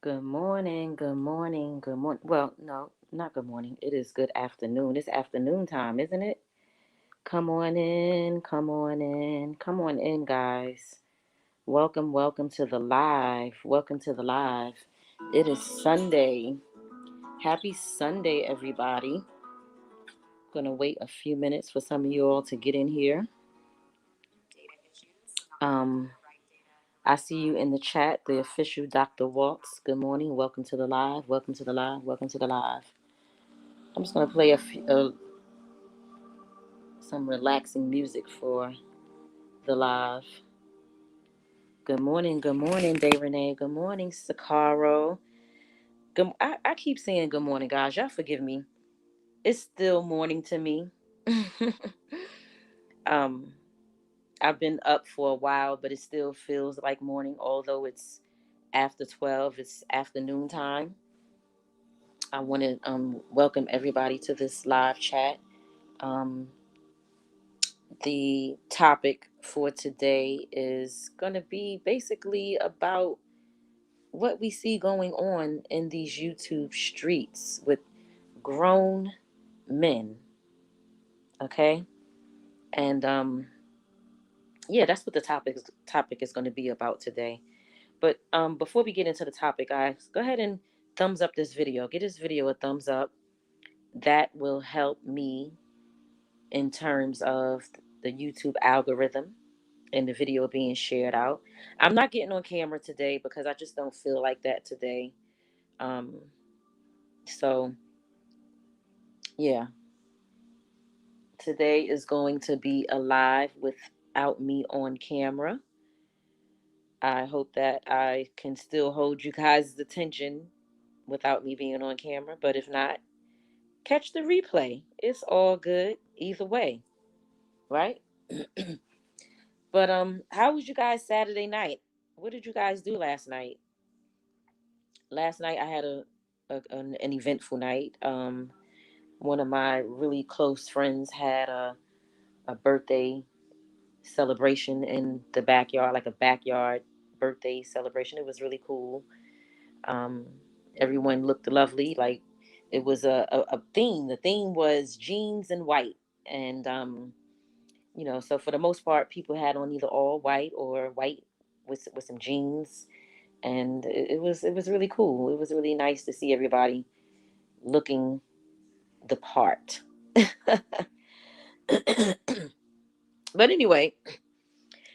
Good morning, good morning, good morning. Well, no, not good morning. It is good afternoon. It's afternoon time, isn't it? Come on in, come on in, come on in, guys. Welcome to the live. Welcome to the live. It is Sunday. Happy Sunday, everybody. Gonna wait a few minutes for some of you all to get in here. Um, I see you in the chat, the official Dr. Waltz. Good morning. Welcome to the live. Welcome to the live. Welcome to the live. I'm just gonna play some relaxing music for the live. Good morning, Day Renee. Good morning, Sakaro. I keep saying good morning, guys. Y'all forgive me. It's still morning to me. um, I've been up for a while, but it still feels like morning, although it's after 12. It's afternoon time. I want to welcome everybody to this live chat. Um, the topic for today is going to be basically about what we see going on in these YouTube streets with grown men. Okay, and yeah, that's what the topic is going to be about today. But before we get into the topic, guys, go ahead and thumbs up this video. Get this video a thumbs up. That will help me in terms of the YouTube algorithm and the video being shared out. I'm not getting on camera today because I just don't feel like that today. Um, so yeah, today is going to be a live without me on camera. I hope that I can still hold you guys' attention without me being on camera, but if not, catch the replay. It's all good either way, right? But how was you guys Saturday night? What did you guys do last night? Last night I had an eventful night. One of my really close friends had a birthday celebration in the backyard, like a backyard birthday celebration. It was really cool. Um, Everyone looked lovely. Like it was a theme. The theme was jeans and white, and so for the most part, people had on either all white or white with some jeans, and it was really cool. It was really nice to see everybody looking the part. But anyway,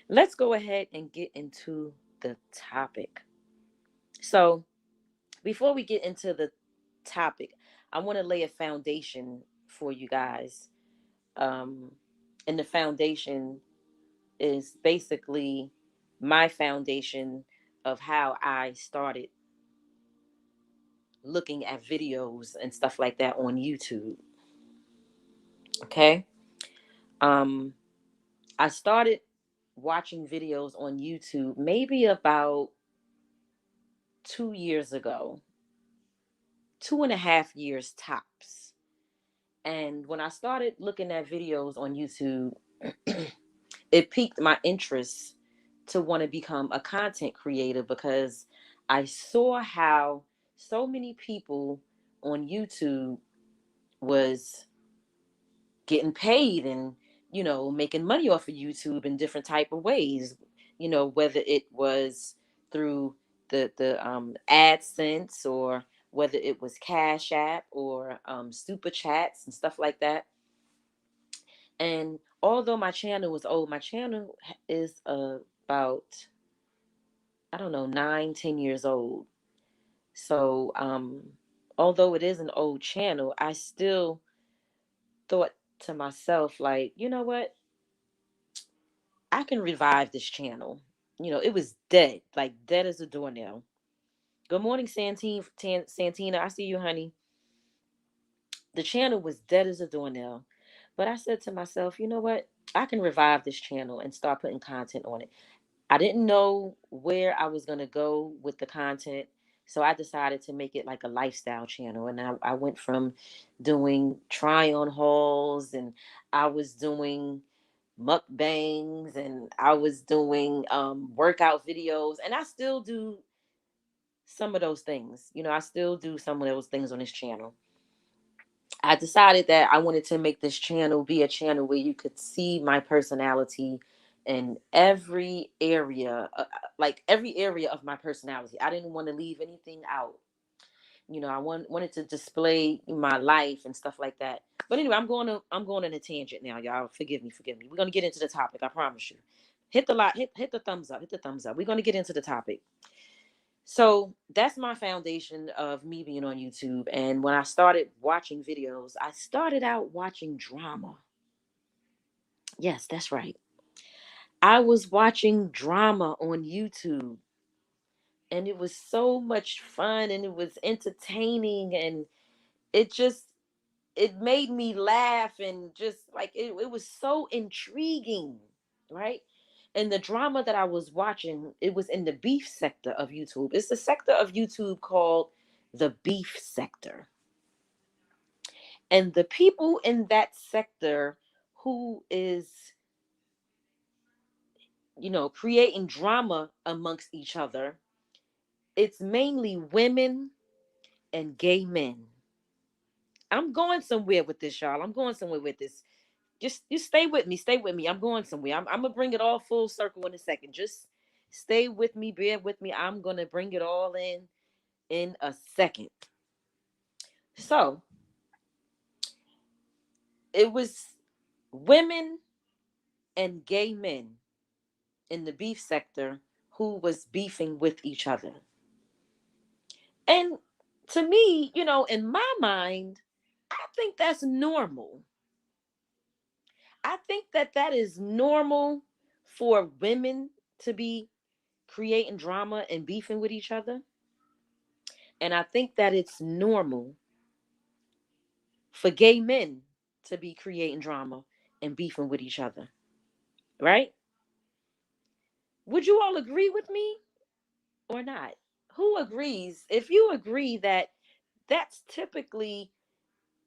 let's go ahead and get into the topic. So, before we get into the topic, I want to lay a foundation for you guys. Um, and the foundation is basically my foundation of how I started looking at videos and stuff like that on YouTube. Okay. Um, I started watching videos on YouTube maybe about 2 years ago, 2.5 years tops. And when I started looking at videos on YouTube, it piqued my interest to want to become a content creator because I saw how so many people on YouTube was getting paid and making money off of YouTube in different type of ways. Whether it was through the AdSense or whether it was Cash App or Super Chats and stuff like that. And although my channel was old, my channel is about, I don't know, 9, 10 years old. So although it is an old channel, I still thought to myself, like, you know what? I can revive this channel. It was dead, like dead as a doornail. Good morning, Santina. I see you, honey. The channel was dead as a doornail. But I said to myself, you know what? I can revive this channel and start putting content on it. I didn't know where I was going to go with the content. So I decided to make it like a lifestyle channel. And I went from doing try on hauls, and I was doing mukbangs, and I was doing workout videos, and I still do some of those things. I still do some of those things on this channel. I decided that I wanted to make this channel be a channel where you could see my personality in every area, like every area of my personality. I didn't want to leave anything out. I wanted to display my life and stuff like that. But anyway, I'm going on a tangent now, y'all. Forgive me. We're gonna get into the topic. I promise you. Hit the thumbs up. Hit the thumbs up. We're gonna get into the topic. So that's my foundation of me being on YouTube. And when I started watching videos, I started out watching drama. Yes, that's right. I was watching drama on YouTube. And it was so much fun and it was entertaining and it just it made me laugh and just like it was so intriguing, right? And the drama that I was watching, it was in the beef sector of YouTube. It's a sector of YouTube called the beef sector. And the people in that sector who is, creating drama amongst each other, it's mainly women and gay men. I'm going somewhere with this, y'all. I'm going somewhere with this. Just stay with me. Stay with me. I'm going somewhere. I'm gonna bring it all full circle in a second. Just stay with me. Bear with me. I'm gonna bring it all in a second. So it was women and gay men in the beef sector who was beefing with each other. And to me, in my mind, I think that's normal. I think that is normal for women to be creating drama and beefing with each other. And I think that it's normal for gay men to be creating drama and beefing with each other. Right? Would you all agree with me or not? Who agrees? If you agree that that's typically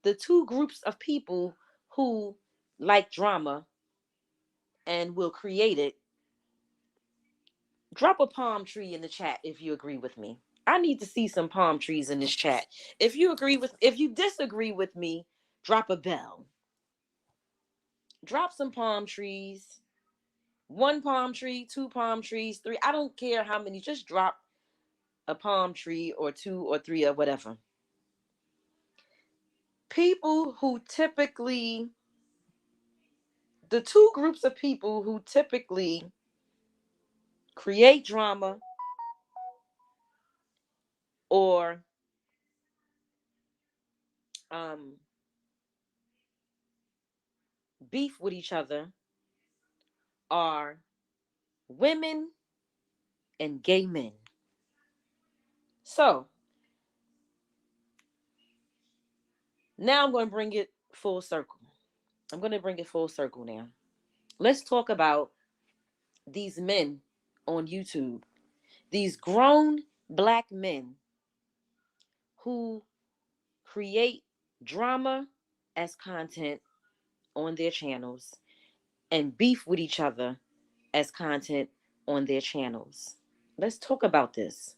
the two groups of people who like drama and will create it, drop a palm tree in the chat if you agree with me. I need to see some palm trees in this chat. If you disagree with me, drop a bell. Drop some palm trees. One palm tree, two palm trees, three. I don't care how many. Just drop a palm tree or two or three or whatever. People who typically, the two groups of people who typically create drama or um, beef with each other are women and gay men. So now I'm going to bring it full circle. I'm going to bring it full circle now. Let's talk about these men on YouTube, these grown black men who create drama as content on their channels and beef with each other as content on their channels. Let's talk about this.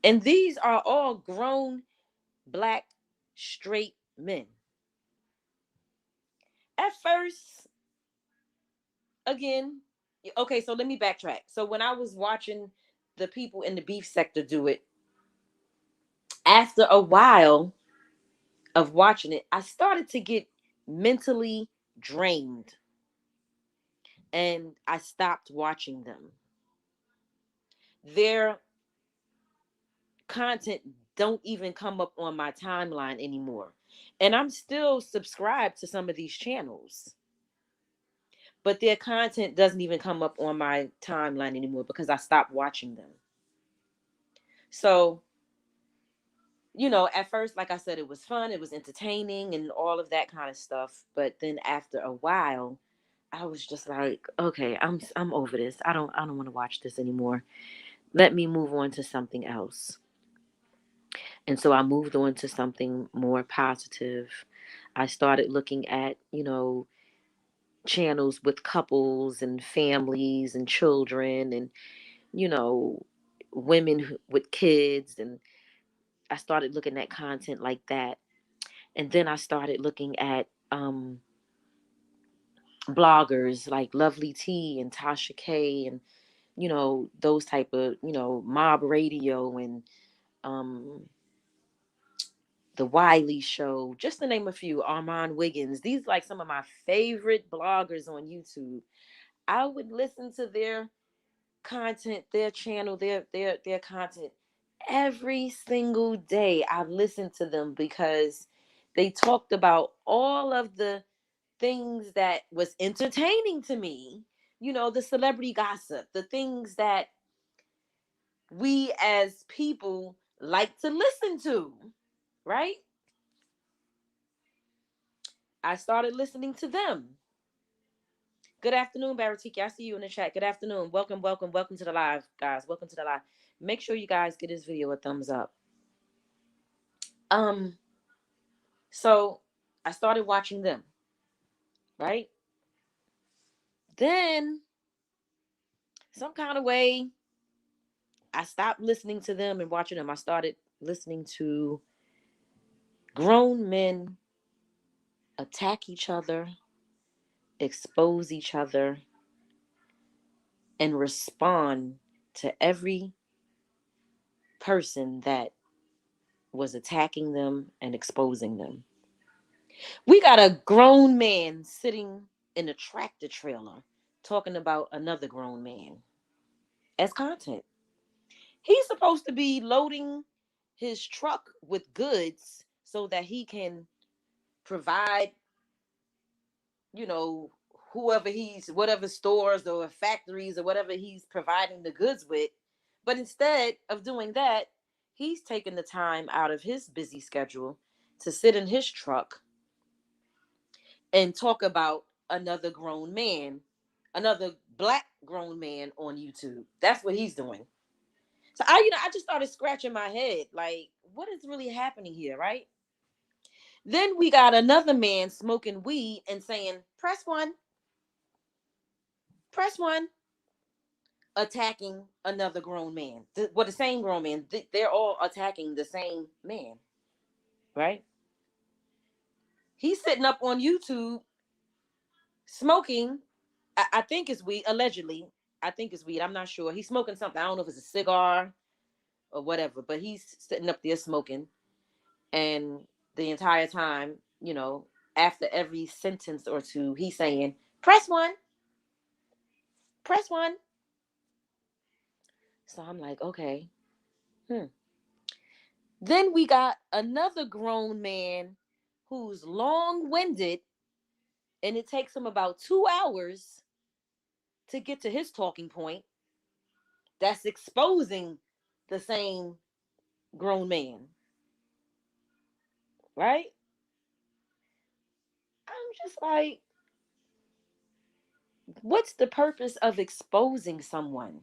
And these are all grown black straight men. At first, again, okay, so let me backtrack. So when I was watching the people in the beef sector do it, after a while of watching it, I started to get mentally drained and I stopped watching them. Their content don't even come up on my timeline anymore. And I'm still subscribed to some of these channels, but their content doesn't even come up on my timeline anymore because I stopped watching them. So, at first, like I said, it was fun, it was entertaining and all of that kind of stuff. But then after a while, I was just like, okay, I'm over this. I don't want to watch this anymore. Let me move on to something else. And so I moved on to something more positive. I started looking at, channels with couples and families and children and, you know, women with kids, and I started looking at content like that. And then I started looking at bloggers like Lovely T and Tasha K, and those type of mob radio, and um the Wiley Show, just to name a few. Armand Wiggins. These like some of my favorite bloggers on YouTube. I would listen to their content, their channel, their content every single day. I listened to them because they talked about all of the things that was entertaining to me. The celebrity gossip, the things that we as people like to listen to, right? I started listening to them. Good afternoon, Baratiki. I see you in the chat. Good afternoon. Welcome, welcome, welcome to the live, guys. Welcome to the live. Make sure you guys get this video a thumbs up. So I started watching them, right? Then some kind of way I stopped listening to them and watching them. I started listening to grown men attack each other, expose each other, and respond to every person that was attacking them and exposing them. We got a grown man sitting in a tractor trailer talking about another grown man as content. He's supposed to be loading his truck with goods so that he can provide, you know, whatever stores or factories or whatever he's providing the goods with. But instead of doing that, he's taking the time out of his busy schedule to sit in his truck and talk about another grown man, another black grown man on YouTube. That's what he's doing. So I just started scratching my head, like, what is really happening here, right? Then we got another man smoking weed and saying, press one, attacking another grown man. The same grown man. They're all attacking the same man, right? He's sitting up on YouTube smoking. I think it's weed, allegedly. I think it's weed. I'm not sure. He's smoking something. I don't know if it's a cigar or whatever, but he's sitting up there smoking. And the entire time, after every sentence or two, he's saying, press one, press one. So I'm like, okay. Then we got another grown man who's long winded, and it takes him about 2 hours to get to his talking point that's exposing the same grown man, right? I'm just like, what's the purpose of exposing someone?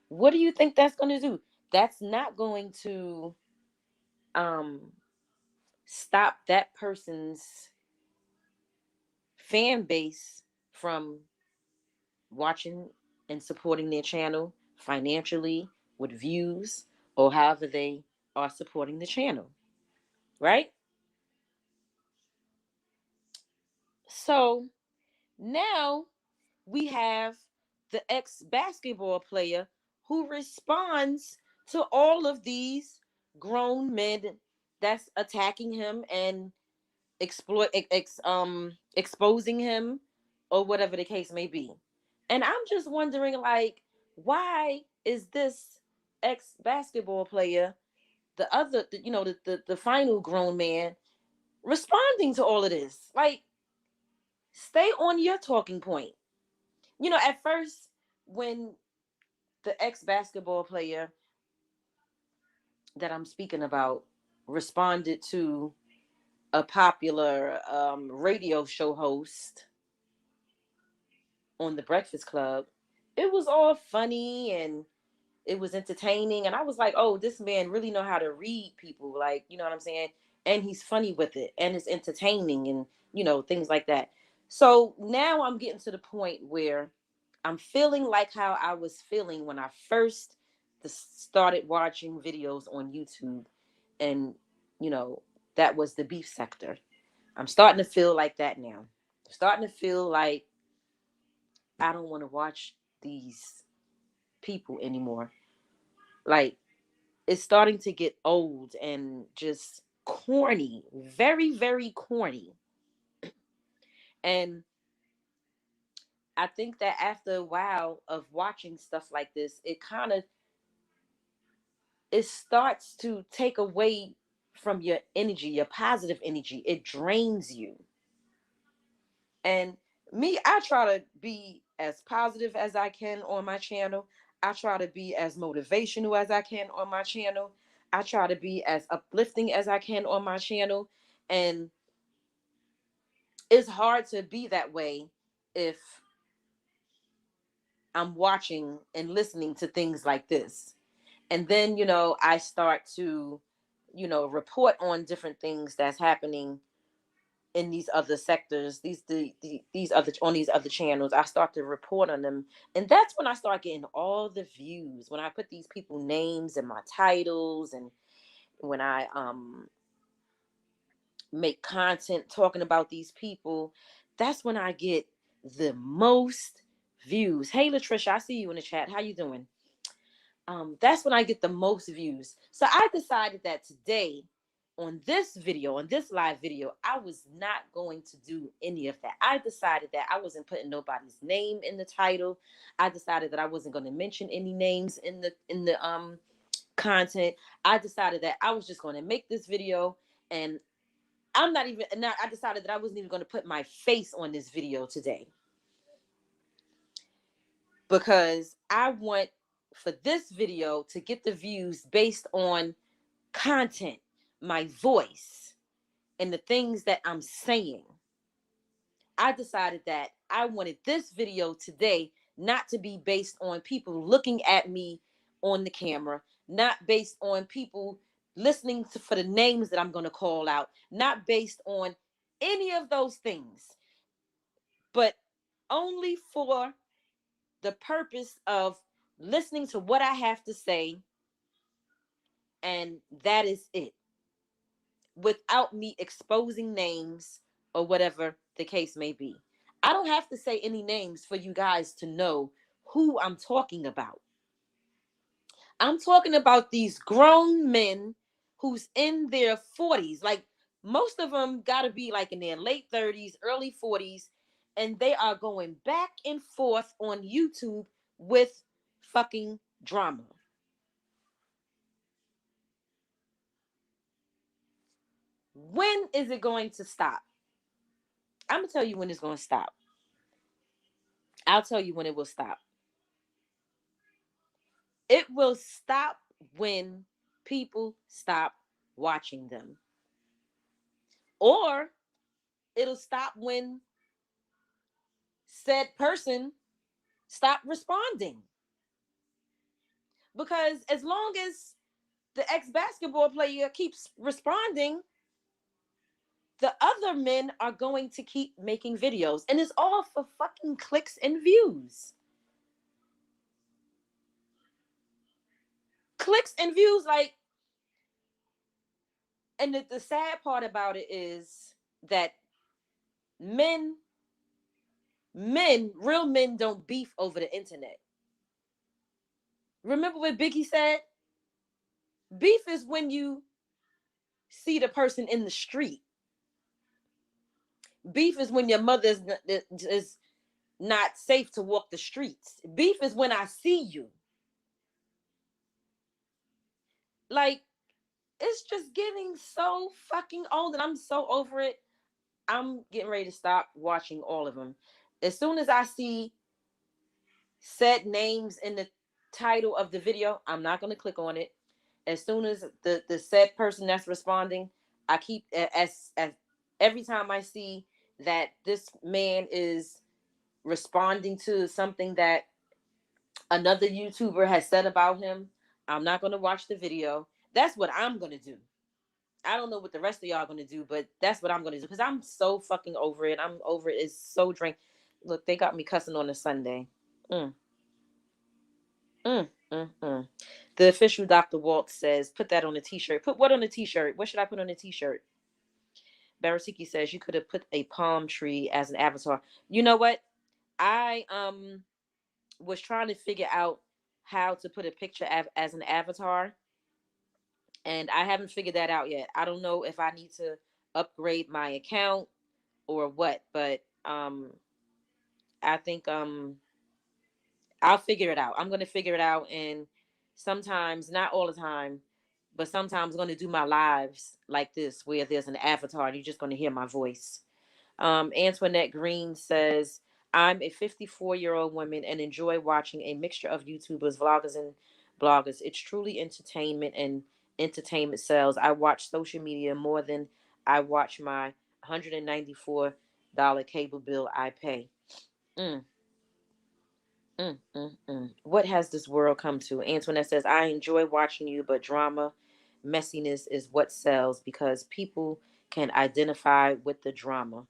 What do you think that's going to do? That's not going to um, stop that person's fan base from watching and supporting their channel financially with views or however they are supporting the channel, right? So now we have the ex basketball player who responds to all of these grown men that's attacking him and exposing him or whatever the case may be. And I'm just wondering, like, why is this ex basketball player, the other, the final grown man, responding to all of this? Like, stay on your talking point. At first, when the ex basketball player that I'm speaking about responded to a popular radio show host on the Breakfast Club, it was all funny and it was entertaining. And I was like, oh, this man really know how to read people. Like, you know what I'm saying? And he's funny with it and it's entertaining and, things like that. So now I'm getting to the point where I'm feeling like how I was feeling when I first started watching videos on YouTube. And, you know, that was the beef sector. I'm starting to feel like that now. I'm starting to feel like I don't want to watch these people anymore. Like, it's starting to get old and just corny, very, very corny. And I think that after a while of watching stuff like this, it starts to take away from your energy, your positive energy. It drains you. And me, I try to be as positive as I can on my channel. I try to be as motivational as I can on my channel. I try to be as uplifting as I can on my channel. And it's hard to be that way if I'm watching and listening to things like this. And then, I start to, report on different things that's happening in these other sectors, these other on these other channels. I start to report on them, and that's when I start getting all the views. When I put these people names in my titles, and when I make content talking about these people, that's when I get the most views. Hey Latricia, I see you in the chat. How you doing? That's when I get the most views. So I decided that today, on this video, on this live video, I was not going to do any of that. I decided that I wasn't putting nobody's name in the title. I decided that I wasn't going to mention any names in the content. I decided that I was just going to make this video, and I decided that I wasn't even going to put my face on this video today, because I want for this video to get the views based on content, my voice, and the things that I'm saying. I decided that I wanted this video today not to be based on people looking at me on the camera, not based on people listening for the names that I'm going to call out, not based on any of those things, but only for the purpose of listening to what I have to say, and that is it, without me exposing names or whatever the case may be. I don't have to say any names for you guys to know who I'm talking about. I'm talking about these grown men who's in their 40s. Like, most of them got to be like in their late 30s, early 40s, and they are going back and forth on YouTube with fucking drama. When is it going to stop? I'm going to tell you when it's going to stop. I'll tell you when it will stop. It will stop when people stop watching them. Or it'll stop when said person stop responding. Because as long as the ex-basketball player keeps responding, the other men are going to keep making videos. And it's all for fucking clicks and views. Clicks and views, like, and the sad part about it is that real men don't beef over the internet. Remember what Biggie said? Beef is when you see the person in the street. Beef is when your mother is not safe to walk the streets. Beef is when I see you. Like, it's just getting so fucking old, and I'm so over it. I'm getting ready to stop watching all of them. As soon as I see said names in the title of the video, I'm not going to click on it. As soon as the said person that's responding, I keep as every time I see that this man is responding to something that another YouTuber has said about him, I'm not going to watch the video. That's what I'm going to do. I don't know what the rest of y'all are going to do, but that's what I'm going to do, because I'm so fucking over it. I'm over it. It's so drained. Look, they got me cussing on a Sunday. Mm, mm. The official Dr. Walt says, put that on a t-shirt. Put what on a t-shirt? What should I put on a t-shirt? Barasiki says you could have put a palm tree as an avatar. You know what? I was trying to figure out how to put a picture as an avatar, and I haven't figured that out yet. I don't know if I need to upgrade my account or what, but I think I'll figure it out. I'm gonna figure it out, and sometimes, not all the time, but sometimes I'm gonna do my lives like this where there's an avatar and you're just gonna hear my voice. Antoinette Green says, I'm a 54-year-old woman and enjoy watching a mixture of YouTubers, vloggers, and bloggers. It's truly entertainment, and entertainment sells. I watch social media more than I watch my $194 cable bill I pay. Mm, What has this world come to? Antoinette says, I enjoy watching you, but drama, messiness is what sells because people can identify with the drama.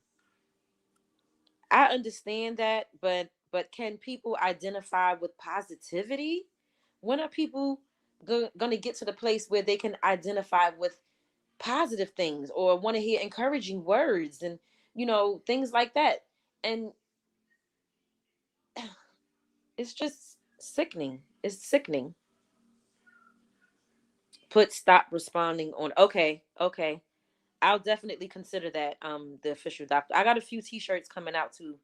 I understand that, but can people identify with positivity? When are people going to get to the place where they can identify with positive things or want to hear encouraging words and things like that? And it's just sickening. It's sickening. Put stop responding on. Okay, okay. I'll definitely consider that. The official doctor. I got a few T-shirts coming out too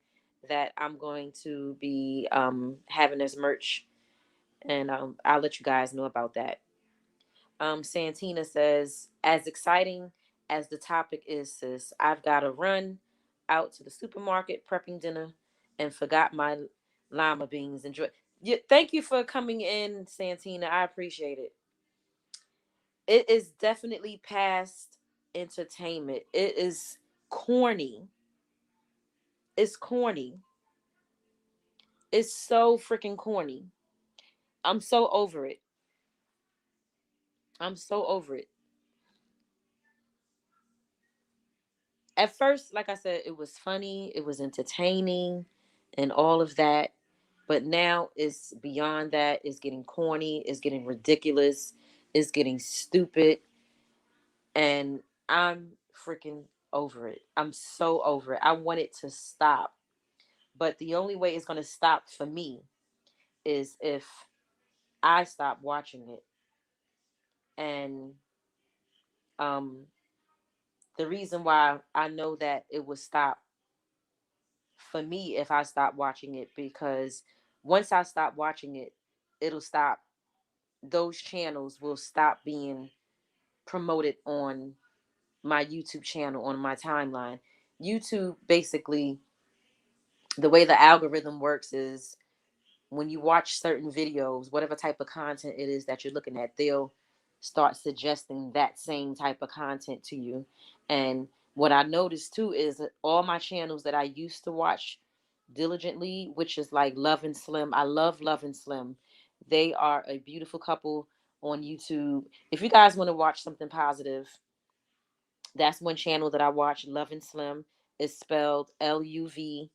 that I'm going to be having as merch, and I'll let you guys know about that. Santina says, as exciting as the topic is, sis, I've got to run out to the supermarket prepping dinner and forgot my lima beans. Enjoy. Yeah, thank you for coming in, Santina. I appreciate it. It is definitely past entertainment. It is corny. It's corny. It's so freaking corny. I'm so over it. I'm so over it. At first, like I said, it was funny, it was entertaining, and all of that. But now it's beyond that. It's getting corny, it's getting ridiculous, it's getting stupid. And I'm freaking over it. I'm so over it. I want it to stop. But the only way it's going to stop for me is if I stop watching it. And um, the reason why I know that it will stop for me if I stop watching it, because once I stop watching it, it'll stop. Those channels will stop being promoted on my YouTube channel, on my timeline. YouTube, basically, the way the algorithm works is when you watch certain videos, whatever type of content it is that you're looking at, they'll start suggesting that same type of content to you. And what I noticed too is that all my channels that I used to watch diligently, which is like Love and Slim. I love Love and Slim. They are a beautiful couple on YouTube. If you guys want to watch something positive, that's one channel that I watch. Love and Slim is spelled LUV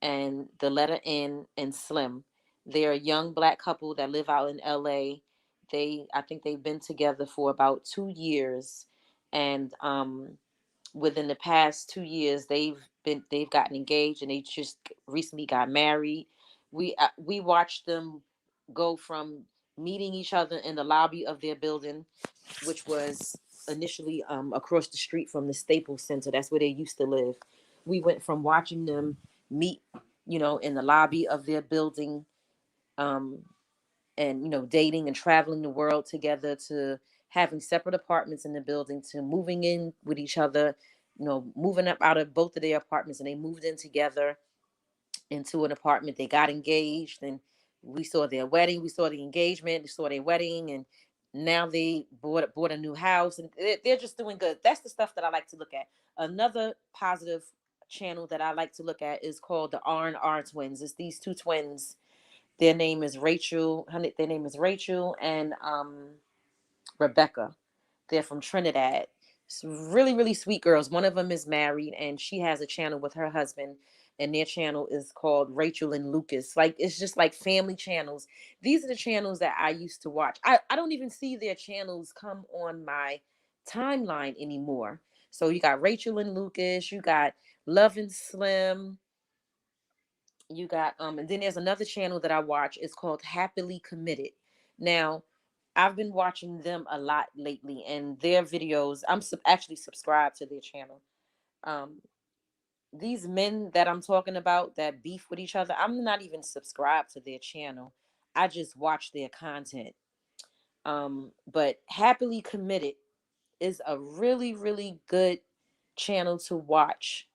and the letter N and Slim. They're a young black couple that live out in LA. I think they've been together for about 2 years, and within the past 2 years, they've gotten engaged, and they just recently got married. We watched them go from meeting each other in the lobby of their building, which was initially across the street from the Staples Center. That's where they used to live. We went from watching them meet, in the lobby of their building, um, and dating and traveling the world together, to having separate apartments in the building, to moving in with each other, moving up out of both of their apartments, and they moved in together into an apartment. They got engaged, and we saw their wedding, we saw the engagement, we saw their wedding, and now they bought a new house, and they're just doing good. That's the stuff that I like to look at. Another positive channel that I like to look at is called the R&R twins. It's these two twins. Their name is Rachel. Their name is Rachel and Rebecca. They're from Trinidad. Really, really sweet girls. One of them is married, and she has a channel with her husband. and their channel is called Rachel and Lucas. Like, it's just like family channels. These are the channels that I used to watch. I don't even see their channels come on my timeline anymore. So you got Rachel and Lucas, you got Love and Slim, you got and then there's another channel that I watch. It's called Happily Committed. Now, I've been watching them a lot lately, and their videos, actually subscribed to their channel. Um, these men that I'm talking about that beef with each other, I'm not even subscribed to their channel. I just watch their content. But Happily Committed is a really, really good channel to watch.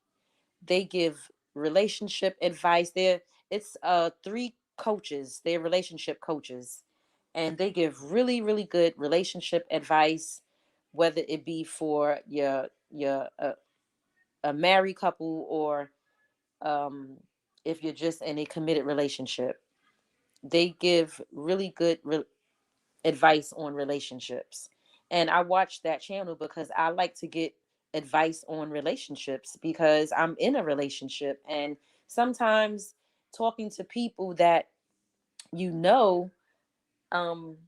They give relationship advice. It's three coaches. They're relationship coaches, and they give really, really good relationship advice, whether it be for your a married couple, or um, if you're just in a committed relationship. They give really good advice on relationships. And I watch that channel because I like to get advice on relationships, because I'm in a relationship, and sometimes talking to people that you know um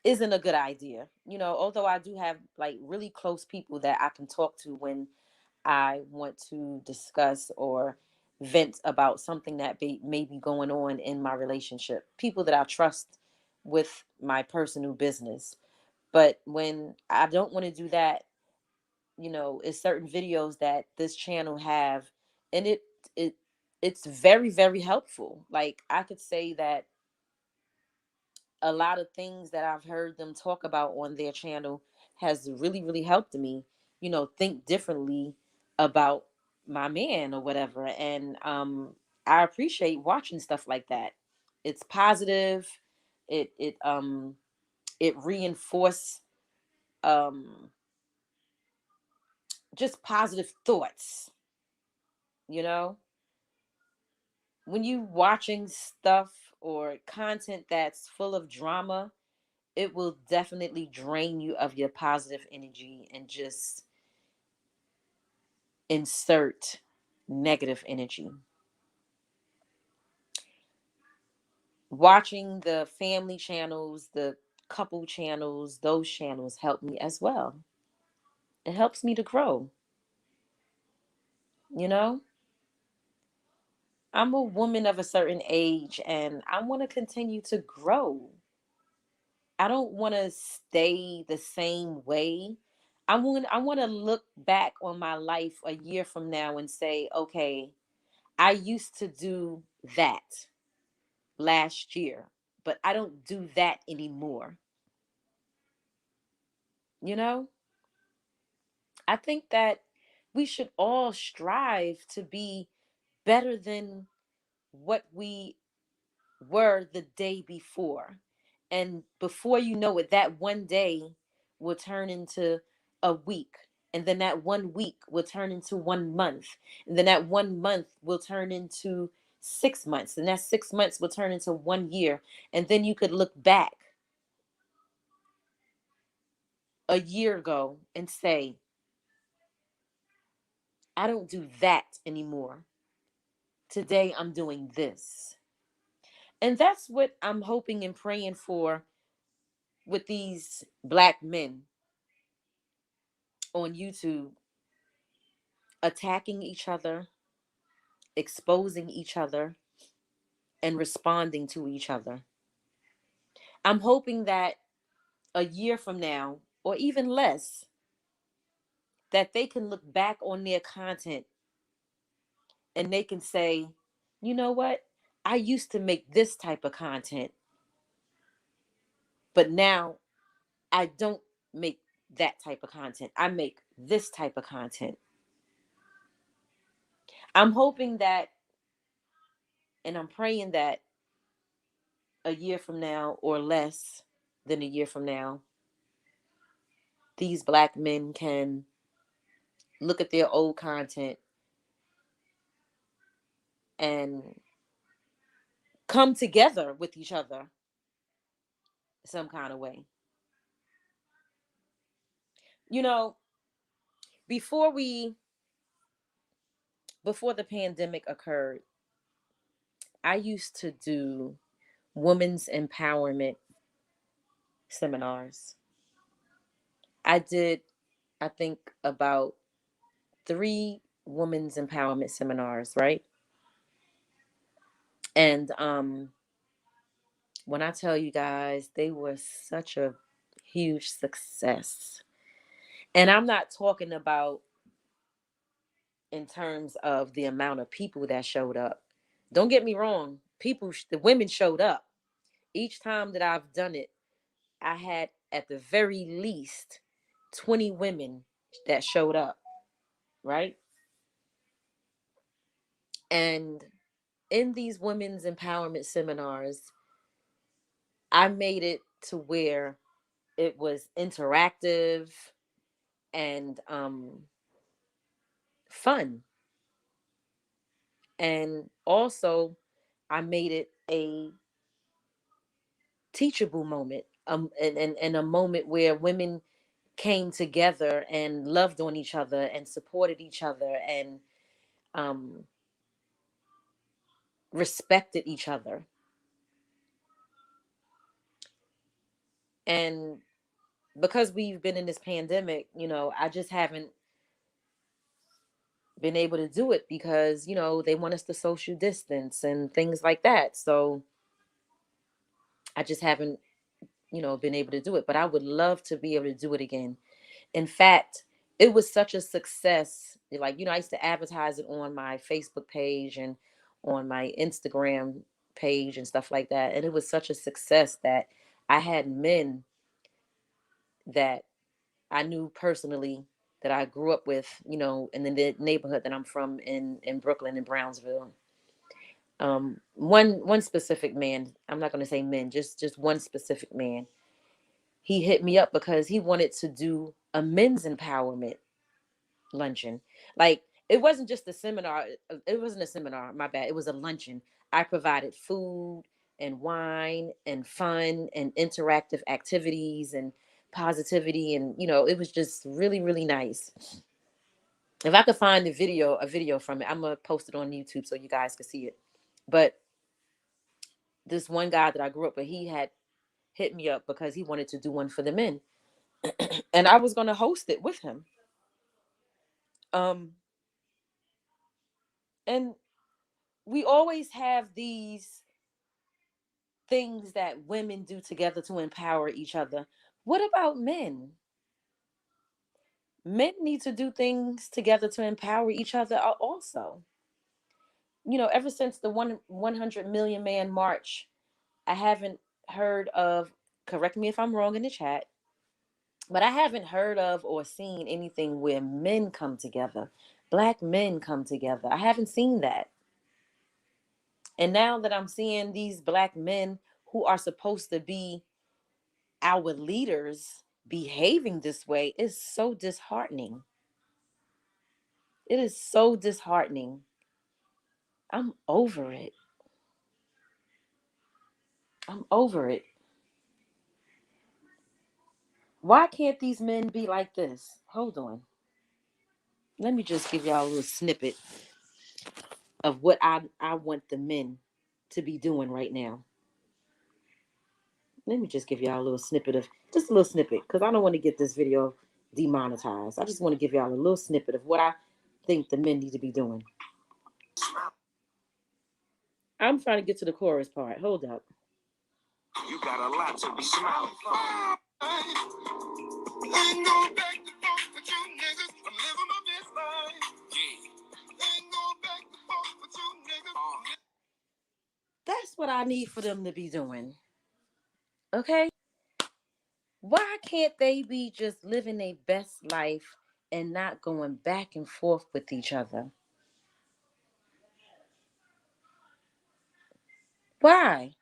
isn't a good idea. Although I do have like really close people that I can talk to when I want to discuss or vent about something that may be going on in my relationship, people that I trust with my personal business. But when I don't want to do that, it's certain videos that this channel have, and it it's very, very helpful. Like, I could say that a lot of things that I've heard them talk about on their channel has really, really helped me, think differently about my man or whatever. And I appreciate watching stuff like that. It's positive. It reinforce um just positive thoughts, you know? When you watching stuff or content that's full of drama, it will definitely drain you of your positive energy and just insert negative energy. Watching the family channels, the couple channels, those channels help me as well. It helps me to grow, you know? I'm a woman of a certain age, and I want to continue to grow. I don't want to stay the same way. I want to look back on my life a year from now and say, okay, I used to do that last year, but I don't do that anymore. You know, I think that we should all strive to be better than what we were the day before. And before you know it, that one day will turn into a week. And then that one week will turn into 1 month. And then that 1 month will turn into 6 months. And that 6 months will turn into 1 year. And then you could look back a year ago and say, I don't do that anymore. Today I'm doing this. And that's what I'm hoping and praying for with these black men on YouTube, attacking each other, exposing each other, and responding to each other. I'm hoping that a year from now, or even less, that they can look back on their content and they can say, you know what? I used to make this type of content, but now I don't make that type of content. I make this type of content. I'm hoping that, and I'm praying that a year from now, or less than a year from now, these black men can look at their old content and come together with each other some kind of way. You know, before we before the pandemic occurred, I used to do women's empowerment seminars. I did, I think, about 3 women's empowerment seminars, right? And when I tell you guys, they were such a huge success. And I'm not talking about in terms of the amount of people that showed up. Don't get me wrong, the women showed up. Each time that I've done it, I had at the very least 20 women that showed up, right? And in these women's empowerment seminars, I made it to where it was interactive and fun. And also, I made it a teachable moment, and a moment where women came together and loved on each other and supported each other and um, respected each other. And because we've been in this pandemic, I just haven't been able to do it because, they want us to social distance and things like that. So I just haven't, been able to do it. But I would love to be able to do it again. In fact, it was such a success. Like, I used to advertise it on my Facebook page and on my Instagram page and stuff like that. And it was such a success that I had men that I knew personally that I grew up with, in the neighborhood that I'm from in Brooklyn and Brownsville. One specific man, I'm not going to say men, just one specific man. He hit me up because he wanted to do a men's empowerment luncheon. Like, it wasn't just a seminar. It wasn't a seminar, my bad. It was a luncheon. I provided food and wine and fun and interactive activities and positivity, and it was just really, really nice. If I could find a video from it, I'm gonna post it on YouTube so you guys can see it. But this one guy that I grew up with, he had hit me up because he wanted to do one for the men. And I was gonna host it with him. Um and we always have these things that women do together to empower each other. What about men? Men need to do things together to empower each other also. Ever since the 100 million man march, I haven't heard of, correct me if I'm wrong in the chat, but I haven't heard of or seen anything where men come together, black men come together. I haven't seen that. And now that I'm seeing these black men who are supposed to be our leaders behaving this way, is so disheartening. It is so disheartening. I'm over it. I'm over it. Why can't these men be like this? Hold on. Let me just give y'all a little snippet of what I want the men to be doing right now. Let me just give y'all a little snippet just a little snippet, because I don't want to get this video demonetized. I just want to give y'all a little snippet of what I think the men need to be doing. I'm trying to get to the chorus part. Hold up. You got a lot to be smiling for. Ain't no back to forth with you niggas. I'm living my best life. Yeah. Ain't no back to forth with you niggas. That's what I need for them to be doing. Okay? Why can't they be just living their best life and not going back and forth with each other? Why?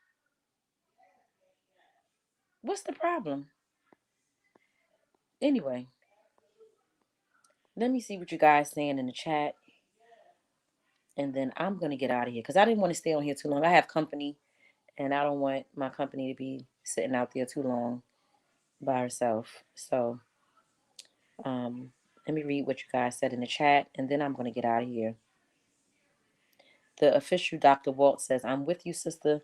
What's the problem? Anyway, let me see what you guys saying in the chat. And then I'm going to get out of here because I didn't want to stay on here too long. I have company and I don't want my company to be sitting out there too long by herself. So let me read what you guys said in the chat and then I'm going to get out of here. The official Dr. Walt says, I'm with you, sister.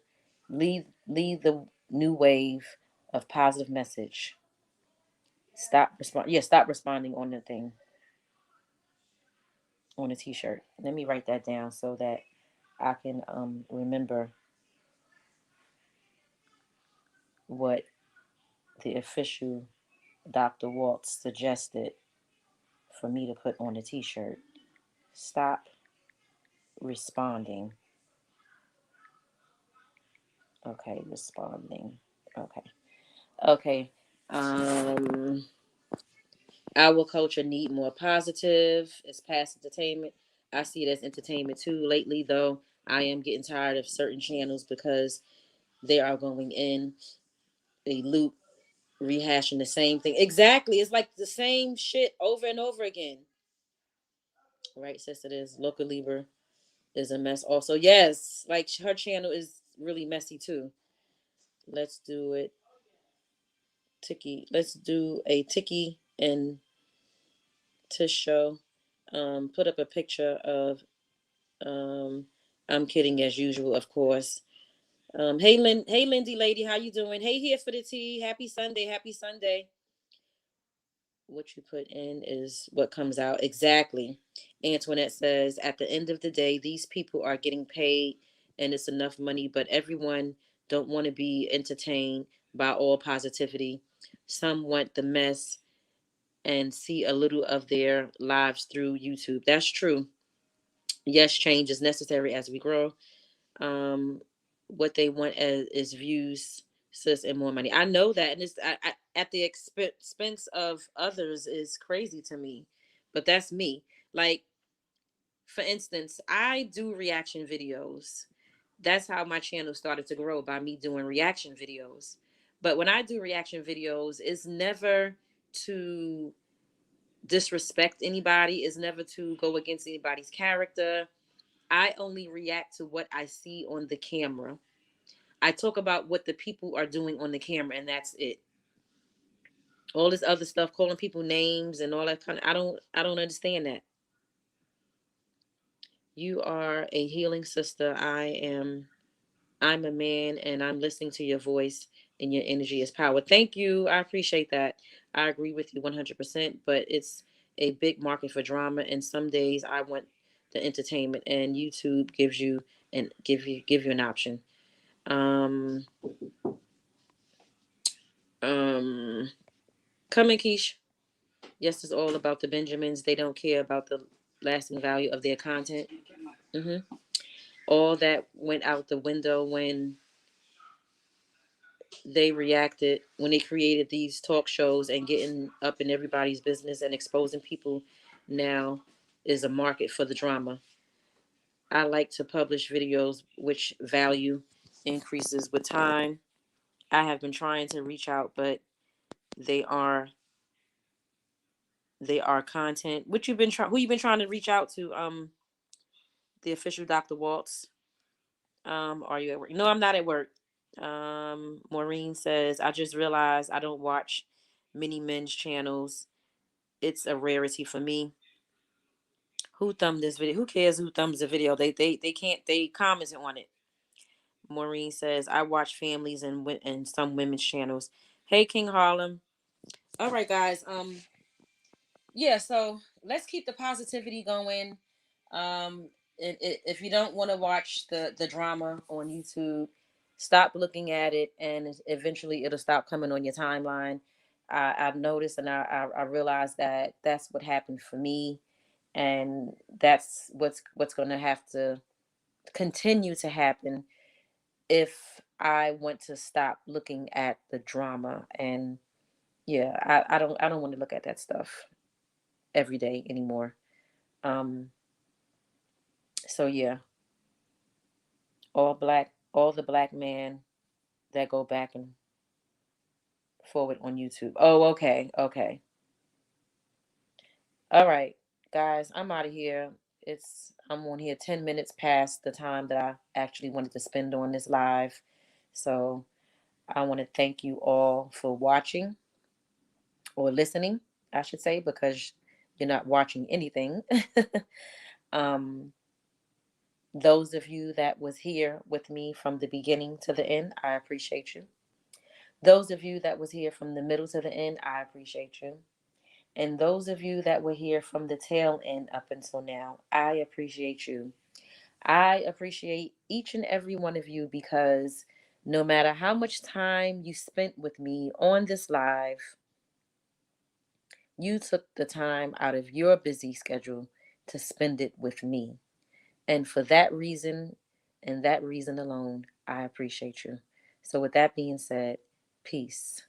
Lead the new wave of positive message. Stop responding on the thing, on the t-shirt. Let me write that down so that I can remember what the official Dr. Walt suggested for me to put on the t-shirt. Stop responding. Okay, responding. Okay. Okay. Um our culture need more positive. It's past entertainment. I see it as entertainment too. Lately though, I am getting tired of certain channels because they are going in a loop, rehashing the same thing. Exactly. It's like the same shit over and over again. Right, sister, it is. Local Libra is a mess also. Yes, like her channel is really messy too. Let's do it. Tiki. Let's do a Tiki and Tish show. Put up a picture of I'm kidding as usual, of course. Hey Lindy lady, how you doing? Hey, here for the tea. Happy Sunday, happy Sunday. What you put in is what comes out. Exactly. Antoinette says, at the end of the day, these people are getting paid and it's enough money, but everyone don't want to be entertained by all positivity. Some want the mess and see a little of their lives through YouTube. That's true. Yes, change is necessary as we grow. Um, what they want is views, sis, and more money. I know that, and at the expense of others is crazy to me. But that's me. Like, for instance, I do reaction videos. That's how my channel started to grow, by me doing reaction videos. But when I do reaction videos, it's never to disrespect anybody, it's never to go against anybody's character. I only react to what I see on the camera. I talk about what the people are doing on the camera, and that's it. All this other stuff, calling people names and all that kind of, I don't understand that. You are a healing sister. I'm a man, and I'm listening to your voice, and your energy is power. Thank you. I appreciate that. I agree with you 100%, but it's a big market for drama, and some days I want the entertainment, and YouTube gives you and give you an option. Um um Come in, Keish. Yes, it's all about the Benjamins. They don't care about the lasting value of their content. hmm All that went out the window when they reacted, when they created these talk shows and getting up in everybody's business and exposing people. Now is a market for the drama. I like to publish videos which value increases with time. I have been trying to reach out, but they are they are content. What you've been trying? Who you been trying to reach out to? The official Dr. Waltz. Are you at work? No, I'm not at work. Maureen says, I just realized I don't watch many men's channels. It's a rarity for me. Who thumbed this video? Who cares who thumbs the video? They can't, they commented on it. Maureen says, I watch families and some women's channels. Hey, King Harlem. All right, guys. Yeah, so let's keep the positivity going. Um, if you don't want to watch the drama on YouTube, stop looking at it, and eventually it'll stop coming on your timeline. I've noticed, and I realized that that's what happened for me, and that's what's going to have to continue to happen if I want to stop looking at the drama. And yeah, I don't want to look at that stuff every day anymore. Um, so yeah, all the black men that go back and forward on YouTube. Oh, okay, okay. All right, guys, I'm out of here. I'm on here 10 minutes past the time that I actually wanted to spend on this live. So I want to thank you all for watching or listening, I should say, because you're not watching anything. um Those of you that was here with me from the beginning to the end, I appreciate you. Those of you that was here from the middle to the end, I appreciate you. And those of you that were here from the tail end up until now, I appreciate you. I appreciate each and every one of you because no matter how much time you spent with me on this live, you took the time out of your busy schedule to spend it with me. And for that reason and that reason alone, I appreciate you. So, with that being said, peace.